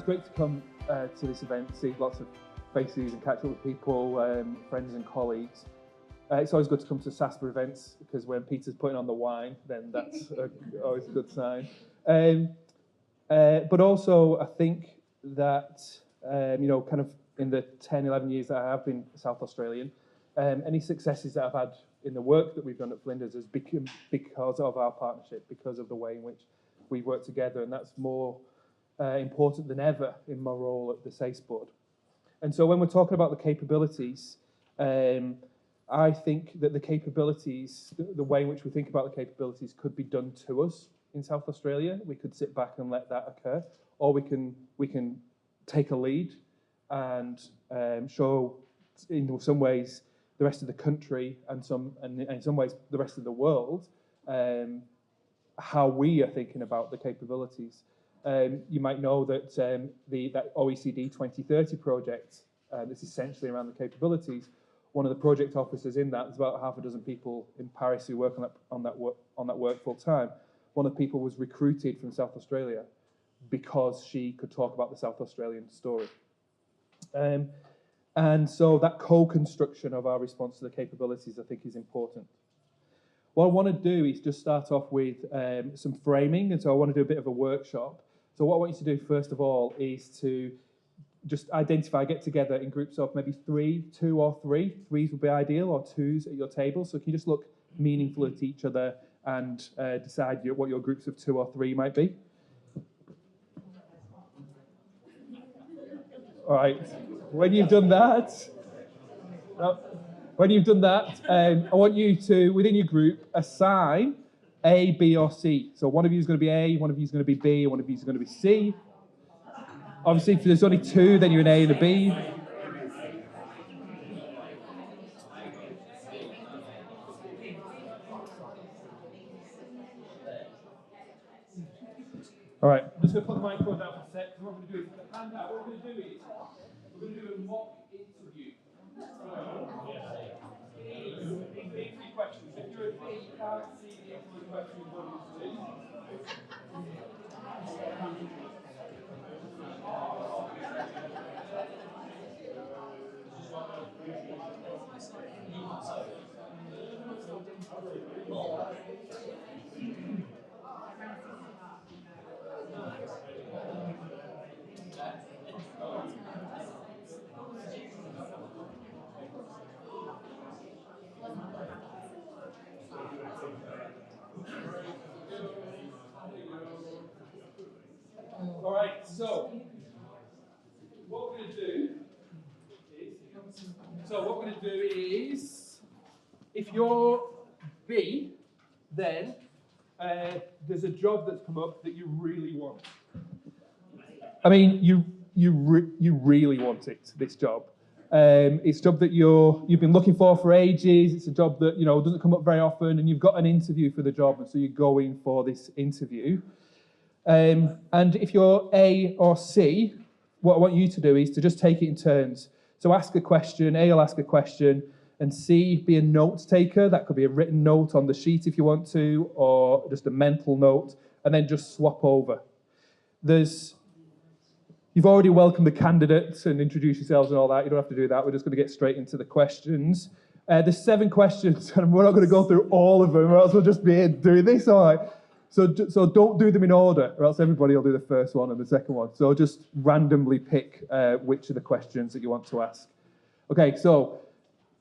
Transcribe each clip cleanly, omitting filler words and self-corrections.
great to come to this event, see lots of faces and catch up with people, friends and colleagues. It's always good to come to SASPA events because when Peter's putting on the wine, then that's always a good sign. But also, I think that, kind of in the 10, 11 years that I have been South Australian, any successes that I've had in the work that we've done at Flinders has become because of our partnership, because of the way in which we work together, and that's more important than ever in my role at the SACE board. And so when we're talking about the capabilities, I think that the capabilities, the way in which we think about the capabilities could be done to us in South Australia. We could sit back and let that occur, or we can take a lead and show, in some ways, the rest of the country and in some ways the rest of the world how we are thinking about the capabilities. You might know that that OECD 2030 project that's essentially around the capabilities. One of the project officers in that, there's about half a dozen people in Paris who work on that work full time. One of the people was recruited from South Australia because she could talk about the South Australian story. And so that co-construction of our response to the capabilities, I think, is important. What I want to do is just start off with some framing, and so I want to do a bit of a workshop. So what I want you to do, first of all, is to just identify, get together in groups of maybe two or three. Threes would be ideal, or twos at your table. So can you just look meaningful at each other and decide what your groups of 2 or 3 might be? All right. When you've done that, I want you to, within your group, assign A, B, or C. So one of you is going to be A, one of you is going to be B, and one of you is going to be C. Obviously, if there's only 2, then you're an A and a B. All right, I'm just going to put the microphone down for a sec. What we're going to do is, what we're going to do is, we're going to do a mock interview. Three questions. If you're a B, you can't see the answer to the question you want to do. All right, so what we're going to do is, if you're B, then there's a job that's come up that you really want. I mean, you really want it, this job. It's a job that you've been looking for ages. It's a job that doesn't come up very often, and you've got an interview for the job, and so you're going for this interview. And if you're A or C, what I want you to do is to just take it in turns. So ask a question, A will ask a question, and C, be a note taker. That could be a written note on the sheet if you want to, or just a mental note, and then just swap over. You've already welcomed the candidates and introduced yourselves and all that. You don't have to do that. We're just going to get straight into the questions. There's 7 questions, and we're not going to go through all of them, or else we'll just be doing this, all right? So don't do them in order, or else everybody will do the first one and the second one. So just randomly pick which of the questions that you want to ask. Okay, so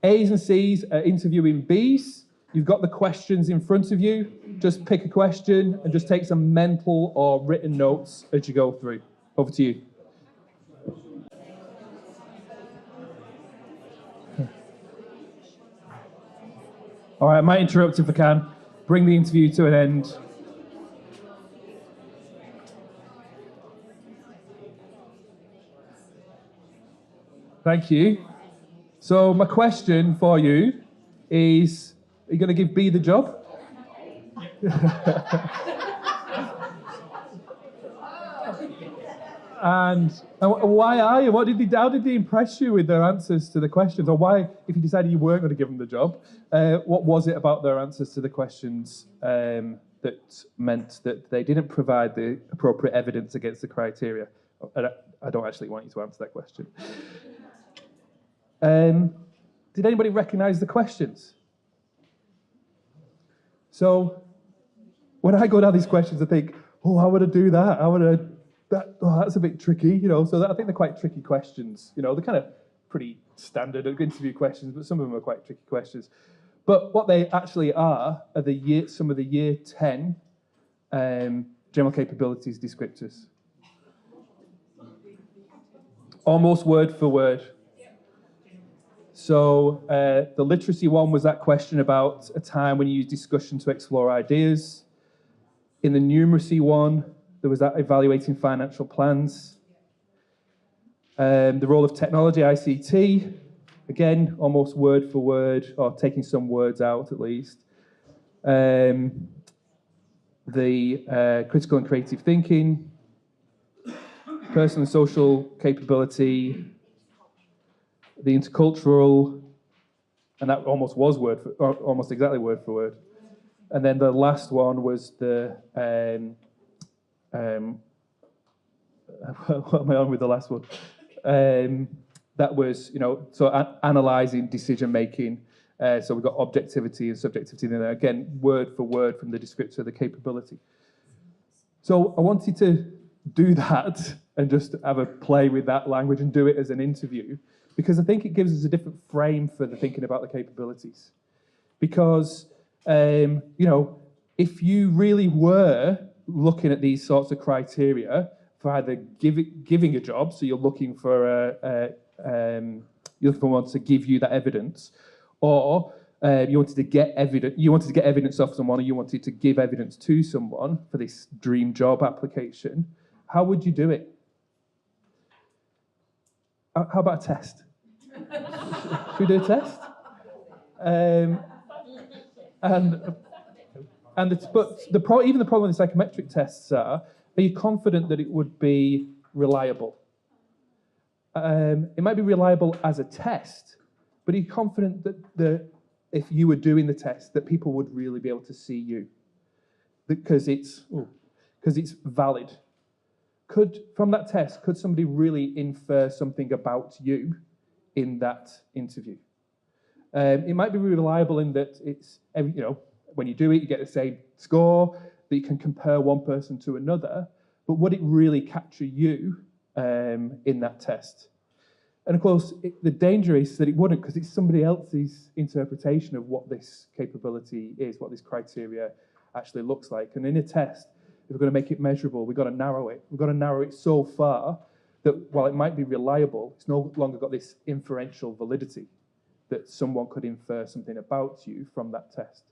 A's and C's are interviewing B's. You've got the questions in front of you. Just pick a question and just take some mental or written notes as you go through. Over to you. All right, I might interrupt if I can. Bring the interview to an end. Thank you. So my question for you is, are you going to give B the job? And why are you? How did they impress you with their answers to the questions? Or why, if you decided you weren't going to give them the job, what was it about their answers to the questions that meant that they didn't provide the appropriate evidence against the criteria? I don't actually want you to answer that question. Did anybody recognise the questions? So when I go down these questions, I think, oh, how would I do that? How would I... that's a bit tricky, you know. So I think they're quite tricky questions. You know, they're kind of pretty standard interview questions, but some of them are quite tricky questions. But what they actually are some of the year 10 general capabilities descriptors. Almost word for word. So the literacy one was that question about a time when you use discussion to explore ideas. In the numeracy one, there was that evaluating financial plans. The role of technology, ICT, again, almost word for word, or taking some words out at least. The critical and creative thinking, personal and social capability, the intercultural, and that almost was almost exactly word for word. And then the last one was the what am I on with the last one? That was, you know, so analysing decision making. So we've got objectivity and subjectivity in there. Again, word for word from the descriptor of the capability. So I wanted to do that and just have a play with that language and do it as an interview, because I think it gives us a different frame for the thinking about the capabilities. Because, you know, if you really were looking at these sorts of criteria for either giving a job, so you're looking for one to give you that evidence, or you wanted to get evidence off someone, or you wanted to give evidence to someone for this dream job application, how would you do it? How about a test? Should we do a test? Even the problem with the psychometric tests are you confident that it would be reliable? It might be reliable as a test, but are you confident that if you were doing the test, that people would really be able to see you? Because it's valid. From that test, could somebody really infer something about you in that interview? It might be reliable in that it's, you know, when you do it, you get the same score, that you can compare one person to another, but would it really capture you in that test? And of course, the danger is that it wouldn't, because it's somebody else's interpretation of what this capability is, what this criteria actually looks like. And in a test, if we're going to make it measurable, we've got to narrow it. We've got to narrow it so far that while it might be reliable, it's no longer got this inferential validity that someone could infer something about you from that test.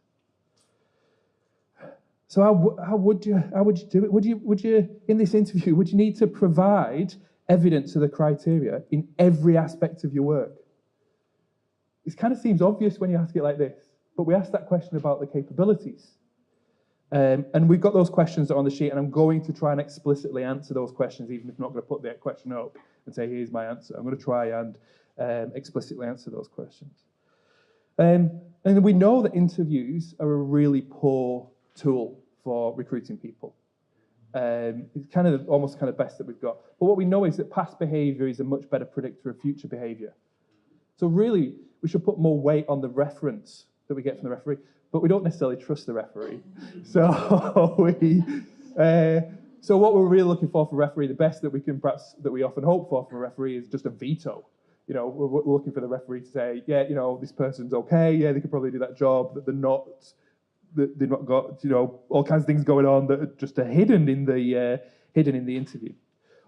So how would you do it? Would you in this interview, would you need to provide evidence of the criteria in every aspect of your work? It kind of seems obvious when you ask it like this, but we asked that question about the capabilities. And we've got those questions on the sheet, and I'm going to try and explicitly answer those questions, even if I'm not going to put the question up and say, here's my answer. I'm going to try and explicitly answer those questions. And we know that interviews are a really poor tool for recruiting people. It's kind of almost kind of best that we've got. But what we know is that past behaviour is a much better predictor of future behaviour. So really, we should put more weight on the reference that we get from the referee, but we don't necessarily trust the referee. So so what we're really looking for a referee, the best that we often hope for from a referee is just a veto. You know, we're looking for the referee to say, yeah, you know, this person's okay, yeah, they could probably do that job, that they've not got, you know, all kinds of things going on that are just hidden in the interview.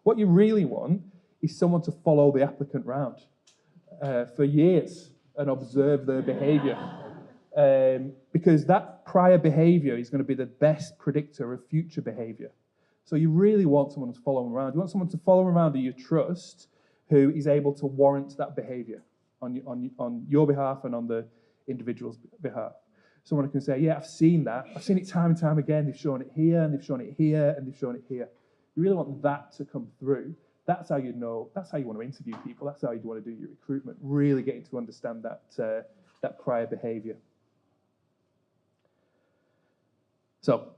What you really want is someone to follow the applicant round for years and observe their behaviour, because that prior behaviour is going to be the best predictor of future behaviour. So you really want someone to follow them around. You want someone to follow them around who you trust, who is able to warrant that behaviour on your behalf and on the individual's behalf. Someone who can say, yeah, I've seen that. I've seen it time and time again. They've shown it here, and they've shown it here, and they've shown it here. You really want that to come through. That's how you know. That's how you want to interview people. That's how you want to do your recruitment. Really getting to understand that prior behaviour. So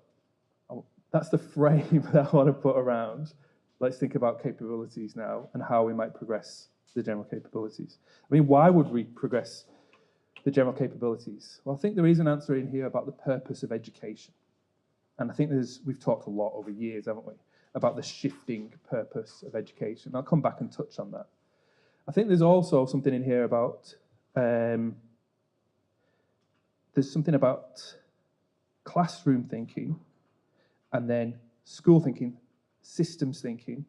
that's the frame that I want to put around let's think about capabilities now and how we might progress the general capabilities. I mean, why would we progress the general capabilities? Well, I think there is an answer in here about the purpose of education. And I think we've talked a lot over years, haven't we, about the shifting purpose of education. I'll come back and touch on that. I think there's also something in here about, there's something about classroom thinking, and then school thinking, systems thinking,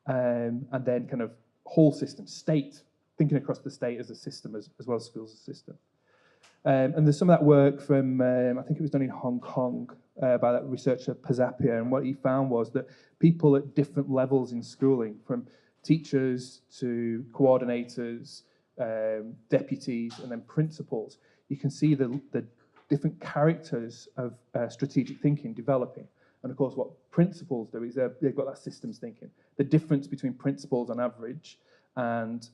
and then kind of whole system, state, thinking across the state as a system as well as schools as a system. And there's some of that work from, I think it was done in Hong Kong by that researcher Pazapia, and what he found was that people at different levels in schooling, from teachers to coordinators, deputies, and then principals, you can see the different characters of strategic thinking developing. And of course, what principals do is they've got that systems thinking. The difference between principals on average and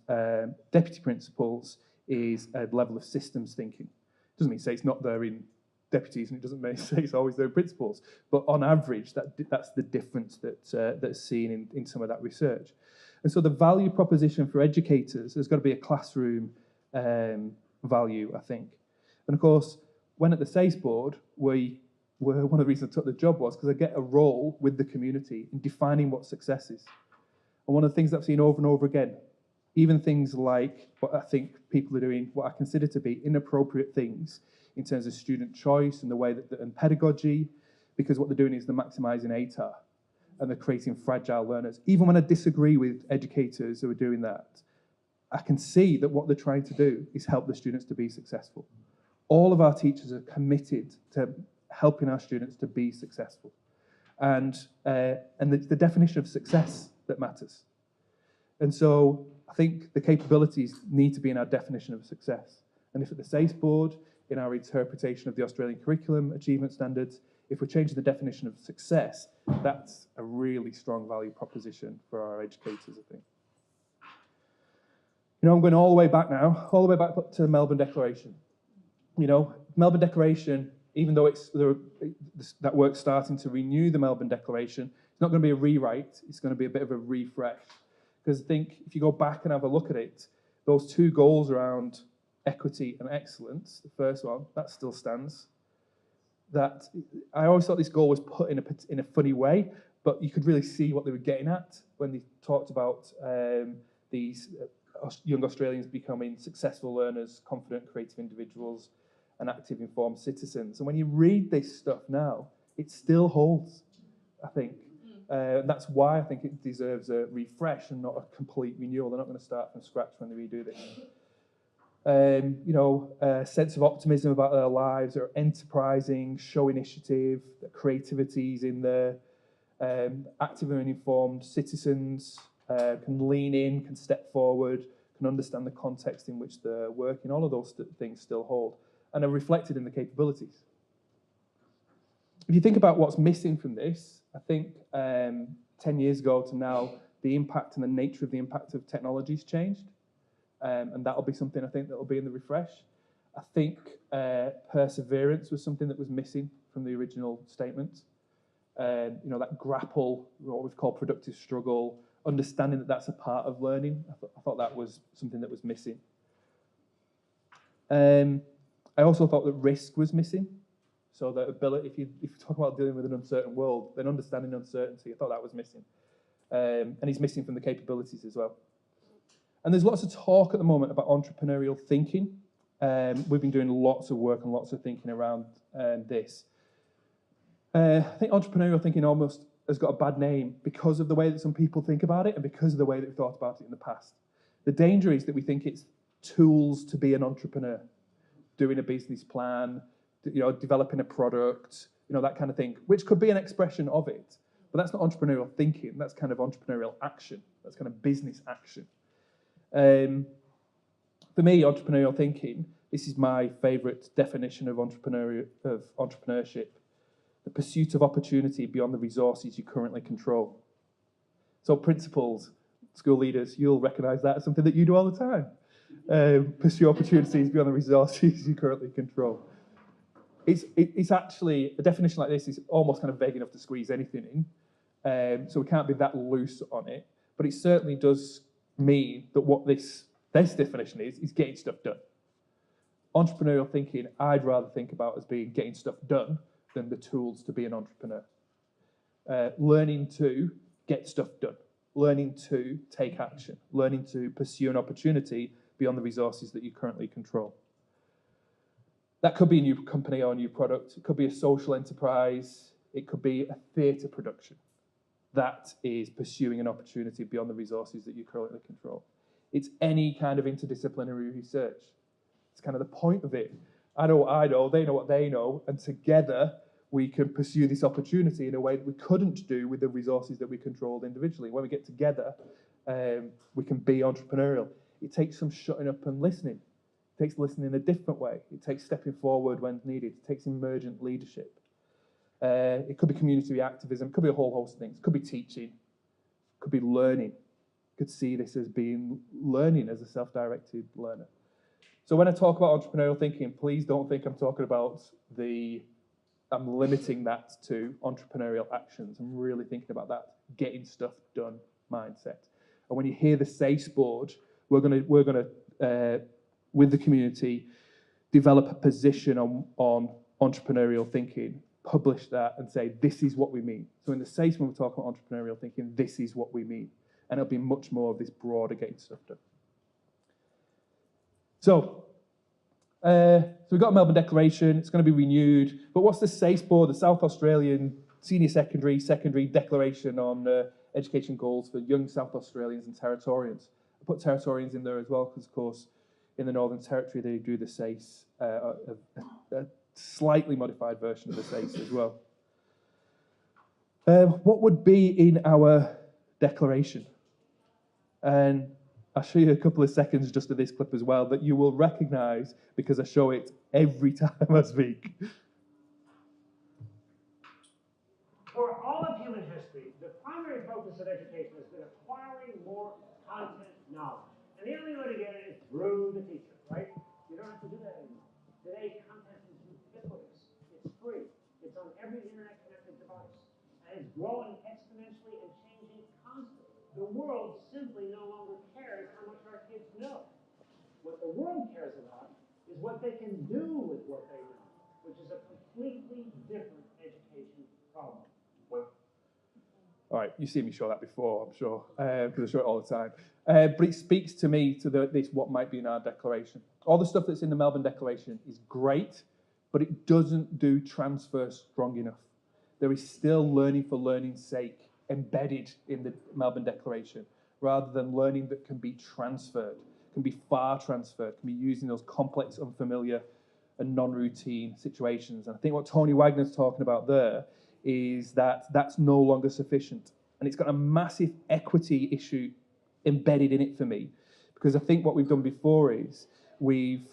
deputy principals is a level of systems thinking. It doesn't mean to say it's not there in deputies, and it doesn't mean to say it's always there in principals. But on average, that's the difference that's seen in some of that research. And so the value proposition for educators, there's got to be a classroom value, I think. And of course, when at the SACE board, one of the reasons I took the job was because I get a role with the community in defining what success is. And one of the things I've seen over and over again, even things like what I think people are doing, what I consider to be inappropriate things in terms of student choice and the way and pedagogy, because what they're doing is they're maximising ATAR and they're creating fragile learners. Even when I disagree with educators who are doing that, I can see that what they're trying to do is help the students to be successful. All of our teachers are committed to helping our students to be successful. And it's the definition of success that matters. And so I think the capabilities need to be in our definition of success. And if at the SACE board, in our interpretation of the Australian curriculum achievement standards, if we're changing the definition of success, that's a really strong value proposition for our educators, I think. You know, I'm going all the way back now, all the way back to the Melbourne Declaration. You know, Melbourne Declaration, even though that work's starting to renew the Melbourne Declaration, it's not going to be a rewrite, it's going to be a bit of a refresh. Because I think if you go back and have a look at it, those two goals around equity and excellence, the first one, that still stands. That I always thought this goal was put in a funny way, but you could really see what they were getting at when they talked about these young Australians becoming successful learners, confident, creative individuals, and active, informed citizens. And when you read this stuff now, it still holds, I think. That's why I think it deserves a refresh and not a complete renewal. They're not going to start from scratch when they redo this. You know, a sense of optimism about their lives, they're enterprising, show initiative, the creativity's in there, active and informed citizens, can lean in, can step forward, can understand the context in which they're working. All of those things still hold and are reflected in the capabilities. If you think about what's missing from this, I think 10 years ago to now, the impact and the nature of the impact of technology's changed. And that'll be something I think that'll be in the refresh. I think perseverance was something that was missing from the original statement. You know, that grapple, what we've called productive struggle, understanding that that's a part of learning. I thought that was something that was missing. I also thought that risk was missing. So the ability, if you talk about dealing with an uncertain world, then understanding uncertainty, I thought that was missing. And it's missing from the capabilities as well. And there's lots of talk at the moment about entrepreneurial thinking. We've been doing lots of work and lots of thinking around this. I think entrepreneurial thinking almost has got a bad name because of the way that some people think about it and because of the way that we've thought about it in the past. The danger is that we think it's tools to be an entrepreneur, doing a business plan, you know, developing a product, you know, that kind of thing, which could be an expression of it. But that's not entrepreneurial thinking. That's kind of entrepreneurial action. That's kind of business action. For me, entrepreneurial thinking, this is my favourite definition of entrepreneurship, the pursuit of opportunity beyond the resources you currently control. So principals, school leaders, you'll recognise that as something that you do all the time. Pursue opportunities beyond the resources you currently control. It's actually, a definition like this is almost kind of vague enough to squeeze anything in. So we can't be that loose on it. But it certainly does mean that what this definition is getting stuff done. Entrepreneurial thinking, I'd rather think about as being getting stuff done than the tools to be an entrepreneur. Learning to get stuff done, learning to take action, learning to pursue an opportunity beyond the resources that you currently control. That could be a new company or a new product. It could be a social enterprise. It could be a theatre production. That is pursuing an opportunity beyond the resources that you currently control. It's any kind of interdisciplinary research. It's kind of the point of it. I know what I know, they know what they know, and together we can pursue this opportunity in a way that we couldn't do with the resources that we controlled individually. When we get together, we can be entrepreneurial. It takes some shutting up and listening. It takes listening in a different way. It takes stepping forward when needed. It takes emergent leadership. It could be community activism. It could be a whole host of things. It could be teaching. It could be learning. You could see this as being learning as a self-directed learner. So when I talk about entrepreneurial thinking, please don't think I'm talking about I'm limiting that to entrepreneurial actions. I'm really thinking about that getting stuff done mindset. And when you hear the SASPA board, we're gonna with the community develop a position on entrepreneurial thinking, publish that, and say this is what we mean. So in the SASPA, when we talk about entrepreneurial thinking, this is what we mean, and it'll be much more of this broader getting stuff done. So we've got a Melbourne Declaration. It's going to be renewed. But what's the SASPA, the South Australian Senior Secondary Declaration on Education Goals for Young South Australians and Territorians? I put Territorians in there as well because, of course, in the Northern Territory, they do the SACE, a slightly modified version of the SACE as well. What would be in our declaration? And I'll show you a couple of seconds just of this clip as well that you will recognise because I show it every time I speak. For all of human history, the primary focus of education has been acquiring more content knowledge. And the only way to get it is through the teacher, right? You don't have to do that anymore. Today, content is ubiquitous. It's free. It's on every internet-connected device. And it's growing exponentially and changing constantly. The world simply no longer cares how much our kids know. What the world cares about is what they can do with what they know, which is a completely different education problem. All right, you've seen me show that before, I'm sure, because I show it all the time. But it speaks to me to this what might be in our declaration. All the stuff that's in the Melbourne Declaration is great, but it doesn't do transfer strong enough. There is still learning for learning's sake embedded in the Melbourne Declaration, rather than learning that can be transferred, can be far transferred, can be used in those complex, unfamiliar, and non-routine situations. And I think what Tony Wagner's talking about there is that that's no longer sufficient. And it's got a massive equity issue embedded in it for me, because I think what we've done before is we've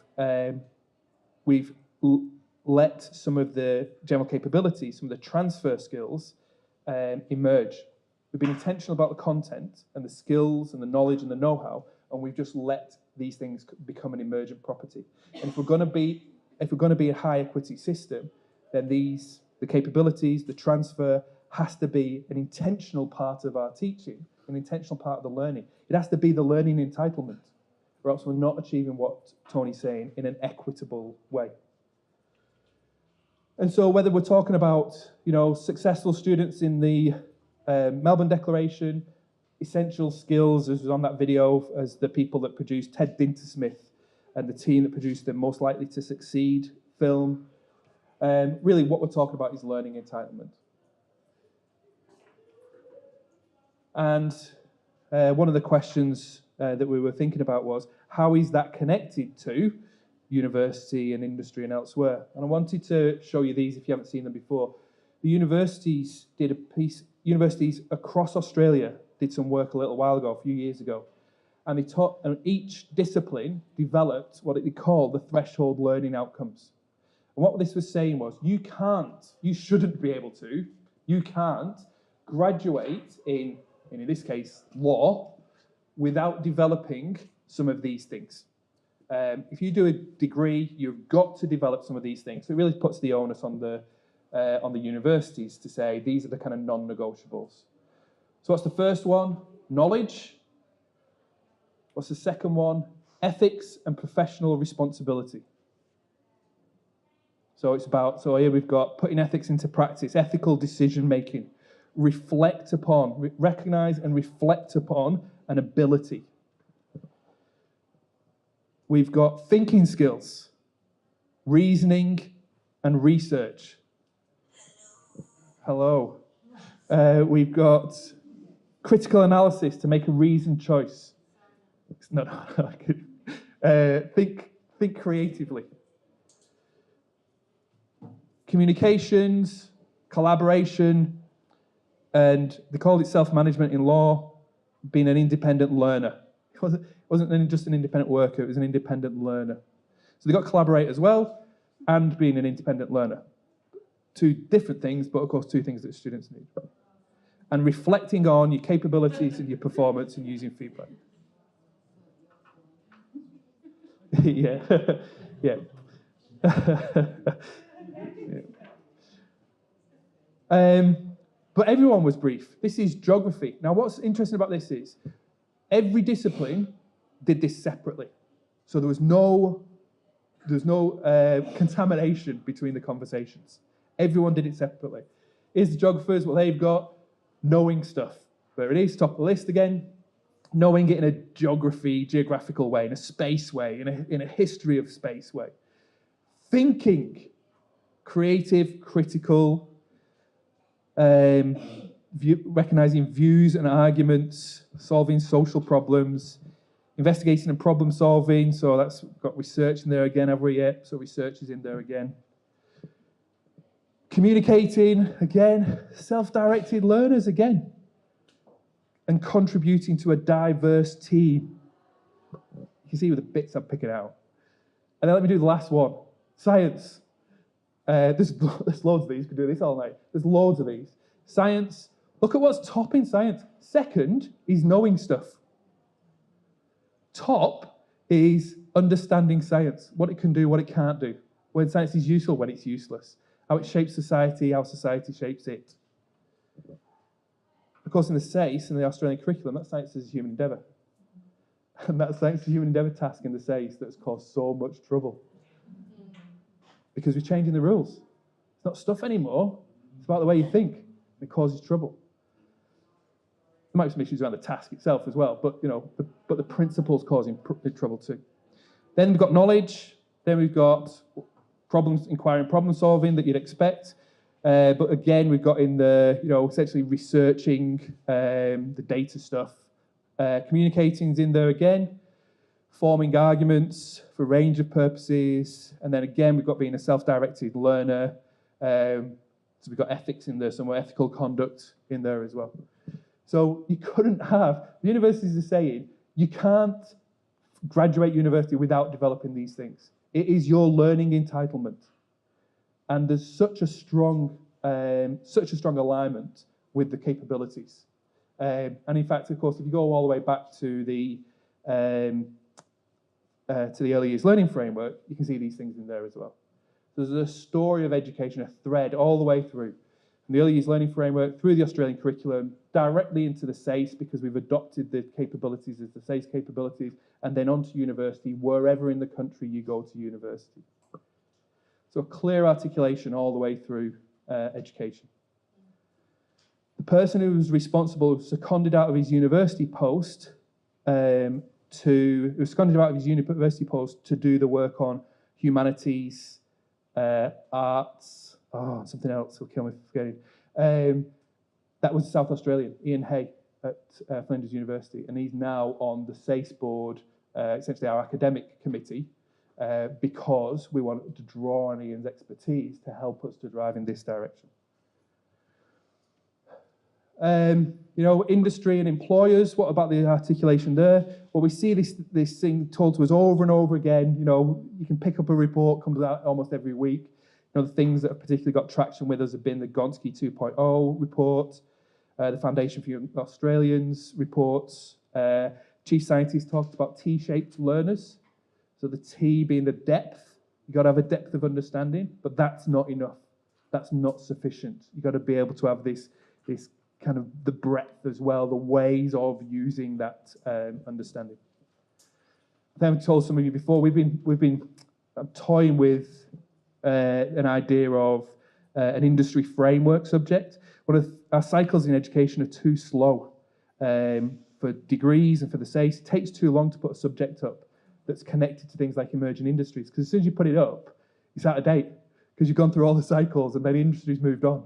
let some of the general capabilities, some of the transfer skills emerge. We've been intentional about the content and the skills and the knowledge and the know-how, and we've just let these things become an emergent property. And if we're going to be a high equity system, then the capabilities, the transfer has to be an intentional part of our teaching, an intentional part of the learning. It has to be the learning entitlement, or else we're not achieving what Tony's saying in an equitable way. And so whether we're talking about, successful students in the Melbourne Declaration, essential skills, as was on that video, as the people that produced Ted Dintersmith and the team that produced the Most Likely to Succeed film, really what we're talking about is learning entitlement. And one of the questions that we were thinking about was, how is that connected to university and industry and elsewhere? And I wanted to show you these if you haven't seen them before. The universities across Australia did some work a little while ago, a few years ago, and they taught, and each discipline developed what they called the threshold learning outcomes. And what this was saying was, you shouldn't be able to, you can't graduate in this case, law, without developing some of these things. If you do a degree, you've got to develop some of these things. So it really puts the onus on the universities to say, these are the kind of non-negotiables. So what's the first one? Knowledge. What's the second one? Ethics and professional responsibility. So here we've got putting ethics into practice, ethical decision making, recognize and reflect upon an ability. We've got thinking skills, reasoning and research. Hello. We've got critical analysis to make a reasoned choice. Think creatively. Communications, collaboration, and they called it self-management in law, being an independent learner. It wasn't just an independent worker, it was an independent learner. So they got collaborate as well, and being an independent learner. Two different things, but of course two things that students need. And reflecting on your capabilities and your performance and using feedback. Yeah, yeah. But everyone was brief. This is geography. Now, what's interesting about this is every discipline did this separately. So there was no contamination between the conversations. Everyone did it separately. Here's the geographers, what they've got, knowing stuff. There it is, top of the list again. Knowing it in a geographical way, in a space way, in a history of space way. Thinking, creative, critical, recognizing views and arguments, solving social problems, investigating and problem solving. So that's got research in there again, have we yet? So research is in there again. Communicating, again, self-directed learners again. And contributing to a diverse team. You can see with the bits I'm picking out. And then let me do the last one. Science. There's loads of these. You could do this all night. There's loads of these. Science. Look at what's top in science. Second is knowing stuff. Top is understanding science. What it can do, what it can't do. When science is useful, when it's useless. How it shapes society, how society shapes it. Of course, in the SASE, in the Australian curriculum, that science is a human endeavour. And that science is a human endeavour task in the SASE that's caused so much trouble. Because we're changing the rules. It's not stuff anymore. It's about the way you think. It causes trouble. There might be some issues around the task itself as well, but the principle's causing trouble too. Then we've got knowledge. Then we've got problems, inquiring, problem solving that you'd expect. But again, we've got in the, essentially researching the data stuff. Communicating's in there again. Forming arguments for a range of purposes. And then again, we've got being a self-directed learner. So we've got ethics in there somewhere, ethical conduct in there as well. So you couldn't have, the universities are saying, you can't graduate university without developing these things. It is your learning entitlement. And there's such a strong alignment with the capabilities. And in fact, of course, if you go all the way back to the early years learning framework, you can see these things in there as well. So there's a story of education, a thread all the way through. From the early years learning framework, through the Australian curriculum, directly into the SASE, because we've adopted the capabilities as the SASE capabilities, and then onto university, wherever in the country you go to university. So clear articulation all the way through education. The person who was responsible was seconded out of his university post to do the work on humanities, arts, something else will kill me for forgetting. That was South Australian, Ian Hay at Flinders University, and he's now on the SASE board, essentially our academic committee, because we wanted to draw on Ian's expertise to help us to drive in this direction. Industry and employers, what about the articulation there? Well, we see this thing told to us over and over again. You can pick up a report, comes out almost every week. The things that have particularly got traction with us have been the Gonski 2.0 report, the Foundation for Young Australians reports. Chief Scientist talked about T-shaped learners. So the T being the depth. You've got to have a depth of understanding, but that's not enough. That's not sufficient. You've got to be able to have this kind of the breadth as well, the ways of using that understanding. I think I've told some of you before, we've been toying with an idea of an industry framework subject. Our cycles in education are too slow for degrees and for the SACE. It takes too long to put a subject up that's connected to things like emerging industries, because as soon as you put it up, it's out of date, because you've gone through all the cycles and then the industry's moved on.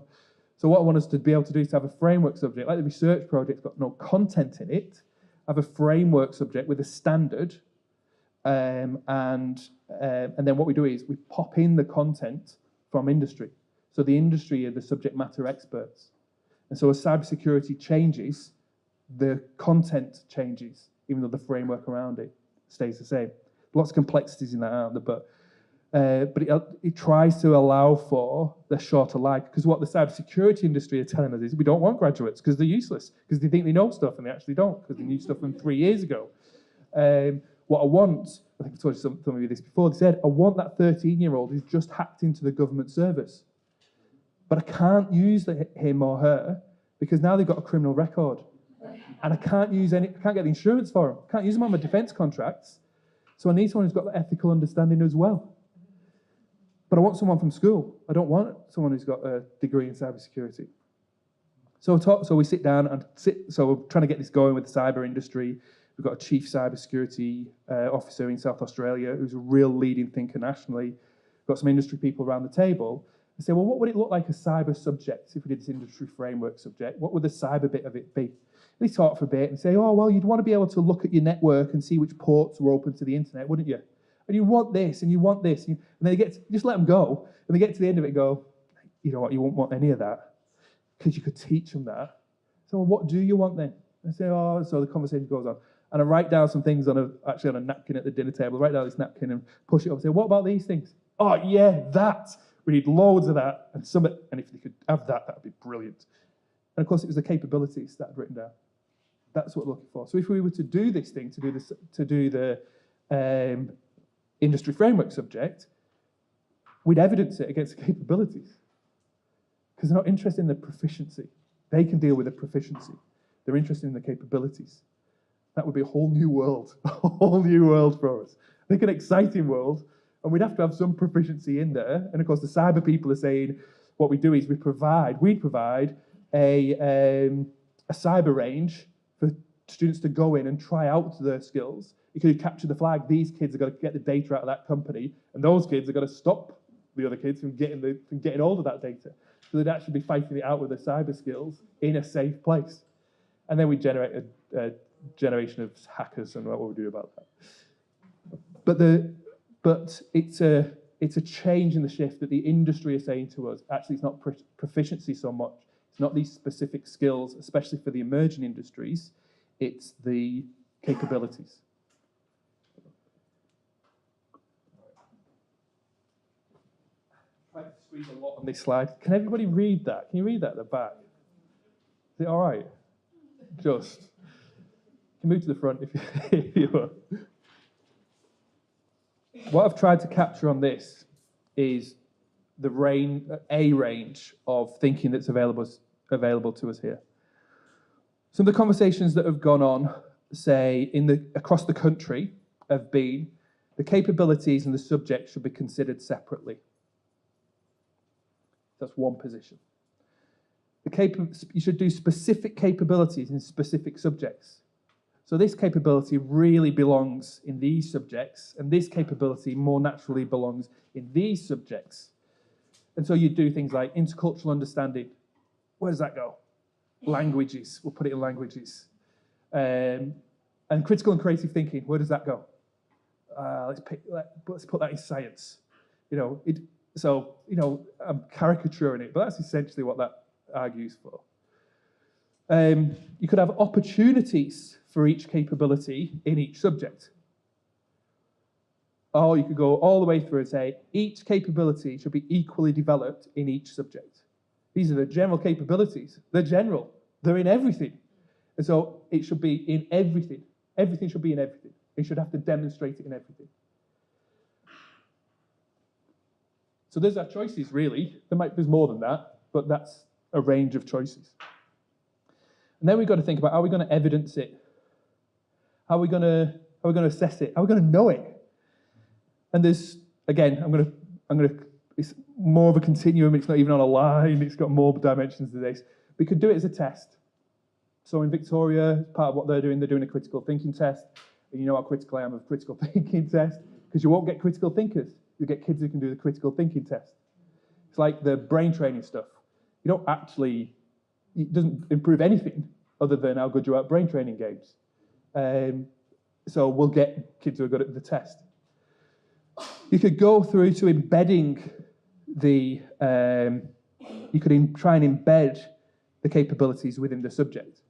So what I want us to be able to do is to have a framework subject, like the research project's got no content in it, have a framework subject with a standard, and then what we do is we pop in the content from industry. So the industry are the subject matter experts. And so as cybersecurity changes, the content changes, even though the framework around it stays the same. Lots of complexities in that, aren't there? But it tries to allow for the shorter life, because what the cybersecurity industry are telling us is we don't want graduates because they're useless, because they think they know stuff and they actually don't, because they knew stuff from 3 years ago. What I want, I think I told you some of you this before, they said, I want that 13-year-old who's just hacked into the government service. But I can't use him or her because now they've got a criminal record. And I can't get the insurance for them. I can't use them on my defence contracts. So I need someone who's got the ethical understanding as well. But I want someone from school. I don't want someone who's got a degree in cybersecurity. So we sit down so we're trying to get this going with the cyber industry. We've got a chief cybersecurity officer in South Australia who's a real leading thinker nationally. We've got some industry people around the table. I say, well, what would it look like a cyber subject if we did this industry framework subject? What would the cyber bit of it be? And they talk for a bit and say, oh, well, you'd want to be able to look at your network and see which ports were open to the internet, wouldn't you? And you want this, and you want this. And then just let them go. And they get to the end of it and go, you know what, you won't want any of that, because you could teach them that. So well, what do you want then? I say, oh, so the conversation goes on. And I write down some things on a napkin at the dinner table. I write down this napkin and push it up and say, what about these things? Oh, yeah, that. We need loads of that. And if they could have that, that would be brilliant. And of course, it was the capabilities that I'd written down. That's what we're looking for. So if we were to do this thing, to do the industry framework subject, we'd evidence it against the capabilities, because they're not interested in the proficiency. They can deal with the proficiency. They're interested in the capabilities. That would be a whole new world, a whole new world for us. I think an exciting world, and we'd have to have some proficiency in there. And of course, the cyber people are saying what we do is we provide a cyber range for students to go in and try out their skills. You could capture the flag. These kids are going to get the data out of that company, and those kids are going to stop the other kids from getting hold of that data. So they'd actually be fighting it out with their cyber skills in a safe place. And then we generate a generation of hackers, and what we'll do about that. But it's a change in the shift that the industry is saying to us. Actually, it's not proficiency so much. It's not these specific skills, especially for the emerging industries. It's the capabilities. I tried to squeeze a lot on this slide. Can everybody read that? Can you read that at the back? Is it all right? Just. You can move to the front if you were. What I've tried to capture on this is a range of thinking that's available to us here. Some of the conversations that have gone on, say, across the country, have been the capabilities and the subject should be considered separately. That's one position. You should do specific capabilities in specific subjects. So this capability really belongs in these subjects, and this capability more naturally belongs in these subjects. And so you do things like intercultural understanding. Where does that go? Languages. We'll put it in languages. And critical and creative thinking. Where does that go? Let's put that in science. I'm caricaturing it, but that's essentially what that argues for. You could have opportunities for each capability in each subject. Or you could go all the way through and say, each capability should be equally developed in each subject. These are the general capabilities. They're general. They're in everything. And so it should be in everything. Everything should be in everything. You should have to demonstrate it in everything. So there's our choices, really. There's more than that, but that's a range of choices. And then we've got to think about, how are we going to evidence it? How are we going to assess it? How are we going to know it? And there's, again, it's more of a continuum. It's not even on a line. It's got more dimensions to this. We could do it as a test. So in Victoria, part of what they're doing a critical thinking test. And you know how critical I am of critical thinking test, because you won't get critical thinkers. You get kids who can do the critical thinking test. It's like the brain training stuff. You don't actually, it doesn't improve anything other than how good you are at brain training games. So we'll get kids who are good at the test. You could go through to embedding the, you could try and embed the capabilities within the subject.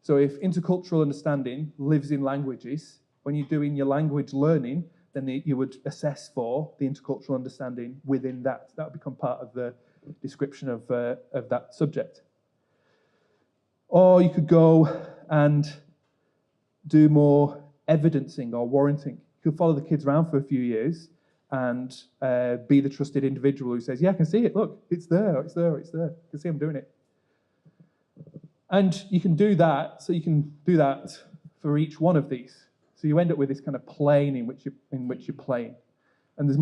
So if intercultural understanding lives in languages, when you're doing your language learning, then you would assess for the intercultural understanding within that. That would become part of the description of that subject. Or you could go and do more evidencing or warranting. You could follow the kids around for a few years and be the trusted individual who says, yeah, I can see it, look, it's there, it's there, it's there. I can see I'm doing it. And you can do that, so you can do that for each one of these. So you end up with this kind of plane in which you're playing. And there's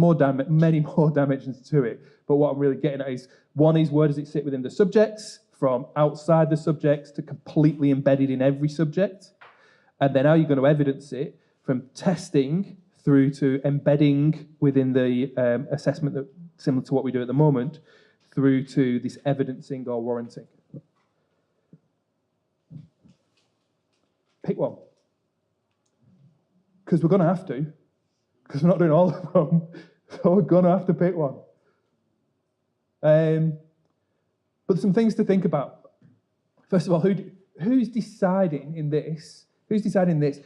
many more dimensions to it. But what I'm really getting at is, one is, where does it sit within the subjects, from outside the subjects to completely embedded in every subject? And then how are you going to evidence it, from testing through to embedding within the assessment, that similar to what we do at the moment, through to this evidencing or warranting. Pick one. Because we're going to have to. Because we're not doing all of them. So we're going to have to pick one. But some things to think about. First of all, who's deciding in this? Who's deciding this?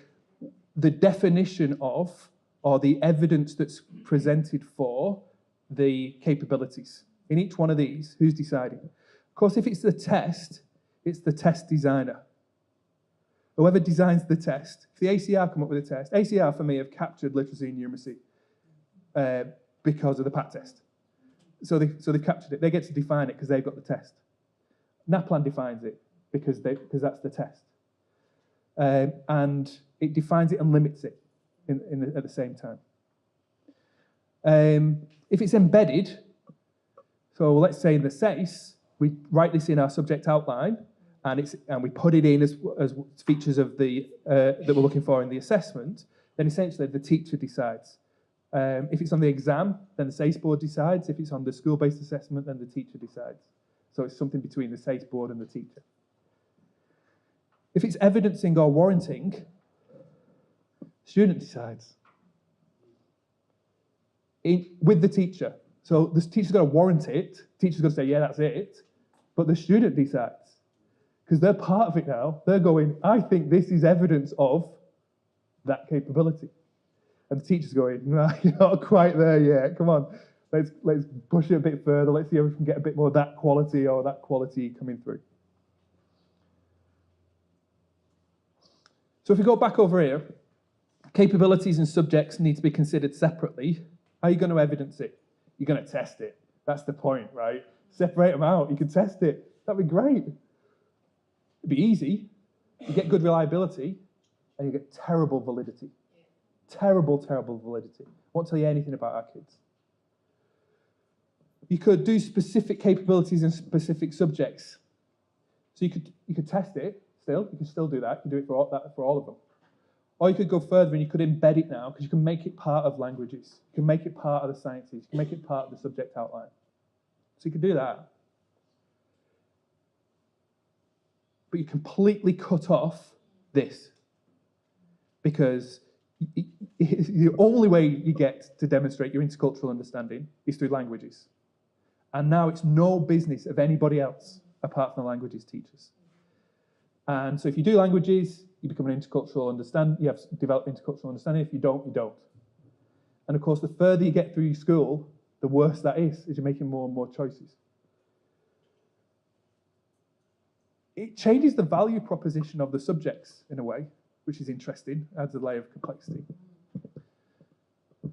The definition of, or the evidence that's presented for the capabilities. In each one of these, who's deciding? Of course, if it's the test designer. Whoever designs the test. If the ACR come up with a test, ACR for me have captured literacy and numeracy because of the PAT test. So they've captured it. They get to define it because they've got the test. NAPLAN defines it because that's the test. And it defines it and limits it at the same time. If it's embedded, so let's say in the SASPA, we write this in our subject outline, and we put it in as features of the that we're looking for in the assessment, then essentially the teacher decides. If it's on the exam, then the SASPA board decides. If it's on the school-based assessment, then the teacher decides. So it's something between the SASPA board and the teacher. If it's evidencing or warranting, student decides. With the teacher. So the teacher's got to warrant it. The teacher's got to say, yeah, that's it. But the student decides. Because they're part of it now. They're going, I think this is evidence of that capability. And the teacher's going, no, you're not quite there yet. Come on, let's push it a bit further. Let's see if we can get a bit more of that quality or that quality coming through. So if we go back over here, capabilities and subjects need to be considered separately. How are you going to evidence it? You're going to test it. That's the point, right? Separate them out. You can test it. That'd be great. It'd be easy. You get good reliability, and you get terrible validity. Terrible, terrible validity. Won't tell you anything about our kids. You could do specific capabilities in specific subjects. So you could test it still. You can still do that. You can do it for all of them. Or you could go further and you could embed it now, because you can make it part of languages. You can make it part of the sciences. You can make it part of the subject outline. So you could do that. But you completely cut off this, because the only way you get to demonstrate your intercultural understanding is through languages. And now it's no business of anybody else apart from the languages teachers. And so if you do languages, you become an intercultural understanding. You have developed intercultural understanding. If you don't, you don't. And of course, the further you get through your school, the worse that is, as you're making more and more choices. It changes the value proposition of the subjects in a way, which is interesting, adds a layer of complexity.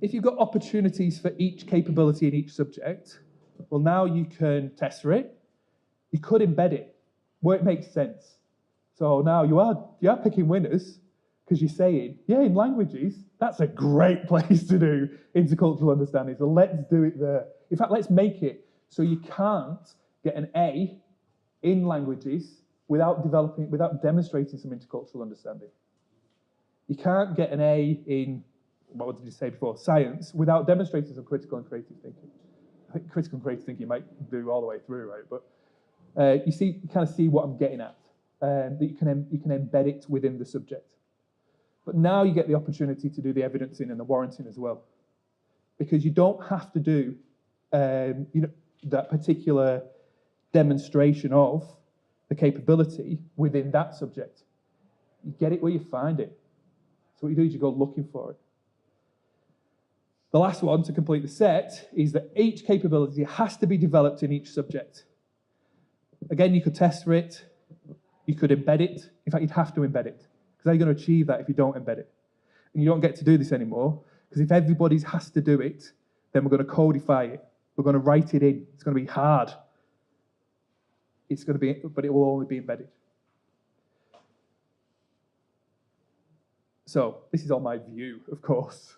If you've got opportunities for each capability in each subject, well, now you can test for it. You could embed it where it makes sense. So now you are picking winners because you're saying, yeah, in languages, that's a great place to do intercultural understanding. So let's do it there. In fact, let's make it so you can't get an A in languages without demonstrating some intercultural understanding. You can't get an A in, what did you say before, science, without demonstrating some critical and creative thinking. I think critical and creative thinking you might do all the way through, right? But you kind of see what I'm getting at. That you can embed it within the subject. But now you get the opportunity to do the evidencing and the warranting as well, because you don't have to do that particular demonstration of the capability within that subject. You get it where you find it. So what you do is you go looking for it. The last one to complete the set is that each capability has to be developed in each subject. Again, you could test for it. You could embed it. In fact, you'd have to embed it. Because how are you going to achieve that if you don't embed it? And you don't get to do this anymore, because if everybody has to do it, then we're going to codify it. We're going to write it in. It's going to be hard. It's going to be, but it will only be embedded. So this is all my view, of course.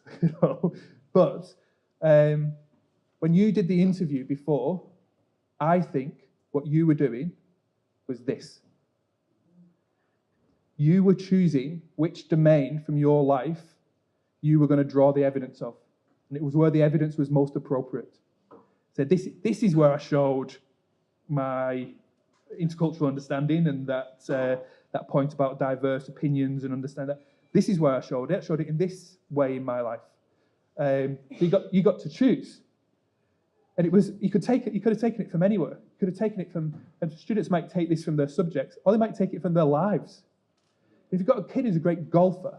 But when you did the interview before, I think what you were doing was this. You were choosing which domain from your life you were going to draw the evidence of. And it was where the evidence was most appropriate. So this is where I showed my intercultural understanding and that point about diverse opinions and understand that. This is where I showed it. I showed it in this way in my life. So you got to choose. And it was, you could have taken it from anywhere. You could have taken it from, and students might take this from their subjects, or they might take it from their lives. If you've got a kid who's a great golfer,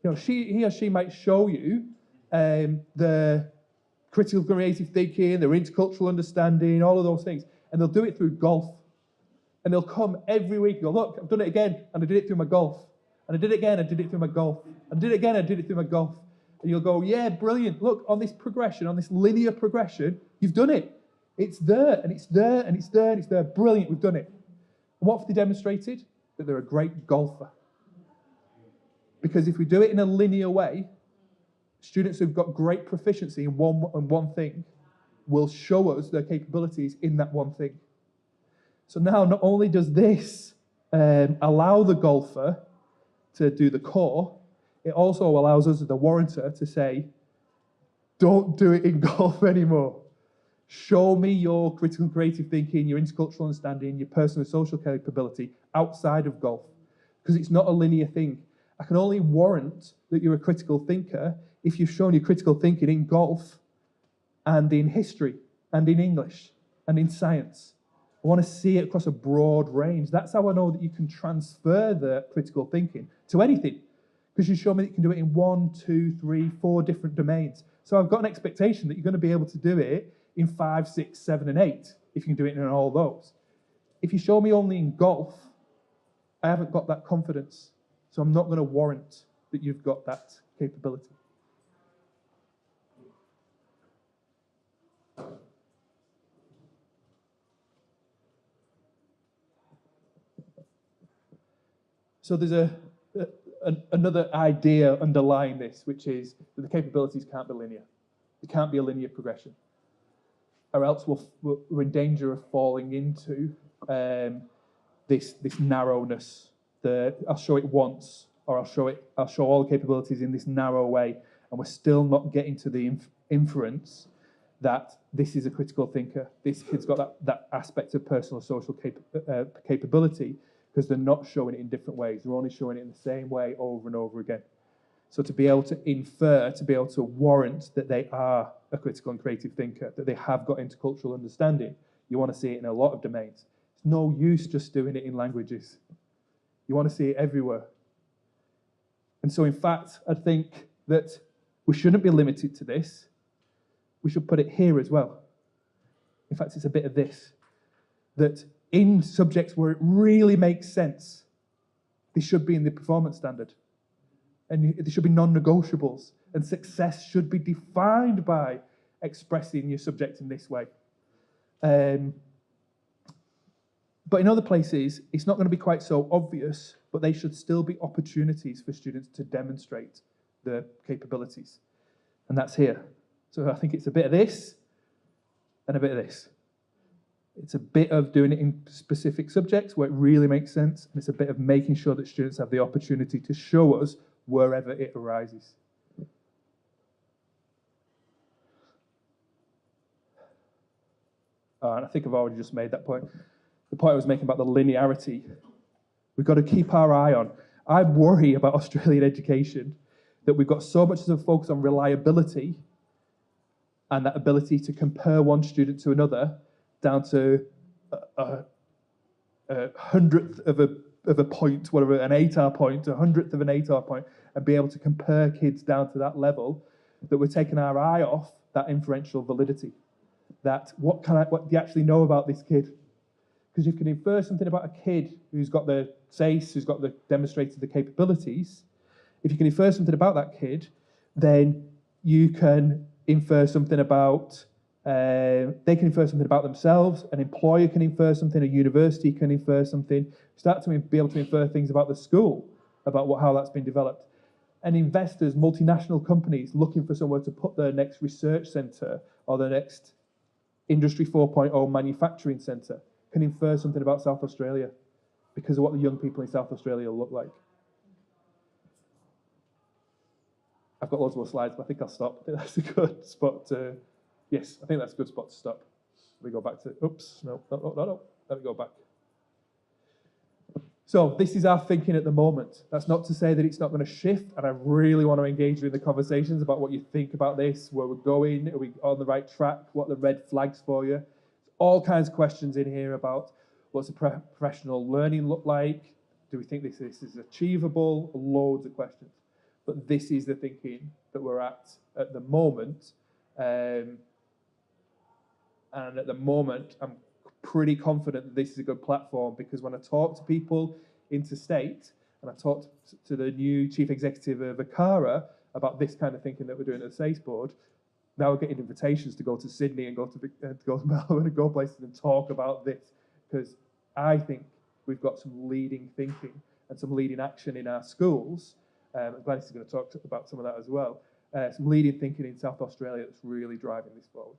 he or she might show you the critical creative thinking, their intercultural understanding, all of those things, and they'll do it through golf. And they'll come every week and go, look, I've done it again, and I did it through my golf. And I did it again, I did it through my golf. And I did it again, I did it through my golf. And you'll go, yeah, brilliant. Look, on this progression, on this linear progression, you've done it. It's there, and it's there, and it's there, and it's there. Brilliant, we've done it. And what have they demonstrated? That they're a great golfer. Because if we do it in a linear way, students who've got great proficiency in one thing will show us their capabilities in that one thing. So now not only does this allow the golfer to do the core, it also allows us, the warranter, to say, don't do it in golf anymore. Show me your critical and creative thinking, your intercultural understanding, your personal and social capability outside of golf. Because it's not a linear thing. I can only warrant that you're a critical thinker if you've shown your critical thinking in golf and in history and in English and in science. I want to see it across a broad range. That's how I know that you can transfer the critical thinking to anything. Because you show me that you can do it in 1, 2, 3, 4 different domains. So I've got an expectation that you're going to be able to do it in 5, 6, 7, and 8, if you can do it in all those. If you show me only in golf, I haven't got that confidence. So I'm not going to warrant that you've got that capability. So there's another idea underlying this, which is that the capabilities can't be linear. It can't be a linear progression, or else we're in danger of falling into this narrowness. I'll show it once, or I'll show all the capabilities in this narrow way, and we're still not getting to the inference that this is a critical thinker. This kid's got that aspect of personal social capability, because they're not showing it in different ways. They're only showing it in the same way over and over again. So to be able to infer, to be able to warrant that they are a critical and creative thinker, that they have got intercultural understanding, you want to see it in a lot of domains. It's no use just doing it in languages. You want to see it everywhere. And so, in fact, I think that we shouldn't be limited to this. We should put it here as well. In fact, it's a bit of this. That in subjects where it really makes sense, they should be in the performance standard. And there should be non-negotiables. And success should be defined by expressing your subject in this way. But in other places, it's not going to be quite so obvious, but they should still be opportunities for students to demonstrate their capabilities. And that's here. So I think it's a bit of this and a bit of this. It's a bit of doing it in specific subjects where it really makes sense, and it's a bit of making sure that students have the opportunity to show us wherever it arises. And I think I've already just made that point. The point I was making about the linearity, we've got to keep our eye on. I worry about Australian education that we've got so much of a focus on reliability and that ability to compare one student to another down to a hundredth of a point, whatever, an ATAR point, a hundredth of an ATAR point, and be able to compare kids down to that level, that we're taking our eye off that inferential validity. That what do you actually know about this kid? Because you can infer something about a kid who's got the SASE, who's got the demonstrated the capabilities. If you can infer something about that kid, then you can infer something about, they can infer something about themselves, an employer can infer something, a university can infer something, start to be able to infer things about the school, about how that's been developed. And investors, multinational companies looking for somewhere to put their next research centre or their next Industry 4.0 manufacturing centre can infer something about South Australia because of what the young people in South Australia look like. I've got loads more slides, but I think I'll stop. I think that's a good spot to, yes, I think that's a good spot to stop. Let me go back to, oops, no. Let me go back. So this is our thinking at the moment. That's not to say that it's not going to shift, and I really want to engage you in the conversations about what you think about this, where we're going, are we on the right track, what are the red flags for you. All kinds of questions in here about what's a professional learning look like, do we think this is achievable, loads of questions. But this is the thinking that we're at the moment, and at the moment I'm pretty confident that this is a good platform, because when I talk to people interstate, and I talked to the new chief executive of ACARA about this kind of thinking that we're doing at the SACE board, now we're getting invitations to go to Sydney and go to Melbourne and go places and talk about this, because I think we've got some leading thinking and some leading action in our schools. Gladys is going to talk about some of that as well. Some leading thinking in South Australia that's really driving this forward.